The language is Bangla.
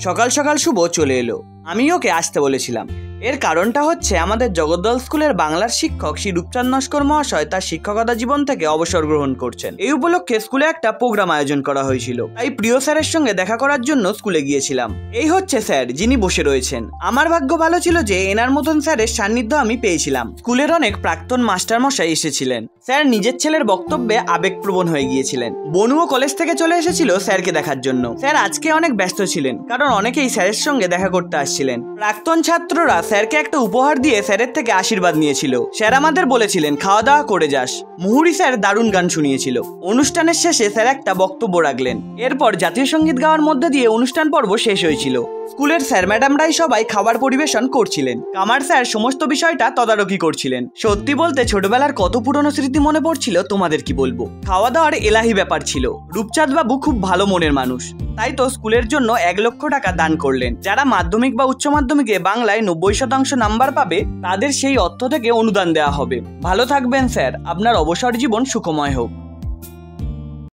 সকাল সকাল শুভ চলে এলো। আমি ওকে আসতে বলেছিলাম। এর কারণটা হচ্ছে আমাদের জগদ্দল স্কুলের বাংলার শিক্ষক শ্রী রূপচাঁদ নস্কর মহাশয় তার শিক্ষকতা জীবন থেকে অবসর গ্রহণ করছেন। এই উপলক্ষে স্কুলে একটা প্রোগ্রাম আয়োজন করা হয়েছিল, তাই প্রিয় স্যারের সঙ্গে দেখা করার জন্য স্কুলে গিয়েছিলাম। এই হচ্ছে স্যার, যিনি বসে রয়েছেন। আমার ভাগ্য ভালো ছিল যে এনার মতন স্যারের সান্নিধ্য আমি পেয়েছিলাম। স্কুলের অনেক প্রাক্তন মাস্টার মশাই এসেছিলেন। স্যার নিজের ছেলের বক্তব্যে আবেগপ্রবণ হয়ে গিয়েছিলেন। বনুও কলেজ থেকে চলে এসেছিল স্যারকে দেখার জন্য। স্যার আজকে অনেক ব্যস্ত ছিলেন, কারণ অনেকেই স্যারের সঙ্গে দেখা করতে আসছিলেন। প্রাক্তন ছাত্ররা স্যারকে একটা উপহার দিয়ে স্যারের থেকে আশীর্বাদ নিয়েছিল। স্যার আমাদের বলেছিলেন খাওয়া দাওয়া করে যাস। মুহুরী স্যার দারুণ গান শুনিয়েছিল। অনুষ্ঠানের শেষে স্যার একটা বক্তব্য রাখলেন। এরপর জাতীয় সঙ্গীত গাওয়ার মধ্যে দিয়ে অনুষ্ঠান পর্ব শেষ হয়েছিল। স্কুলের স্যার ম্যাডামরাই সবাই খাবার পরিবেশন করছিলেন। কামার স্যার সমস্ত বিষয়টা তদারকি করছিলেন। সত্যি বলতে ছোটবেলার কত পুরনো স্মৃতি মনে পড়ছিল তোমাদের কি বলবো। খাওয়া দাওয়ার এলাহি ব্যাপার ছিল। রূপচাঁদ বাবু খুব ভালো মনের মানুষ, তাই তো স্কুলের জন্য 1 লক্ষ টাকা দান করলেন। যারা মাধ্যমিক বা উচ্চ মাধ্যমিকে বাংলায় 90% নাম্বার পাবে তাদের সেই অর্থ থেকে অনুদান দেওয়া হবে। ভালো থাকবেন স্যার, আপনার অবসর জীবন সুখময় হোক।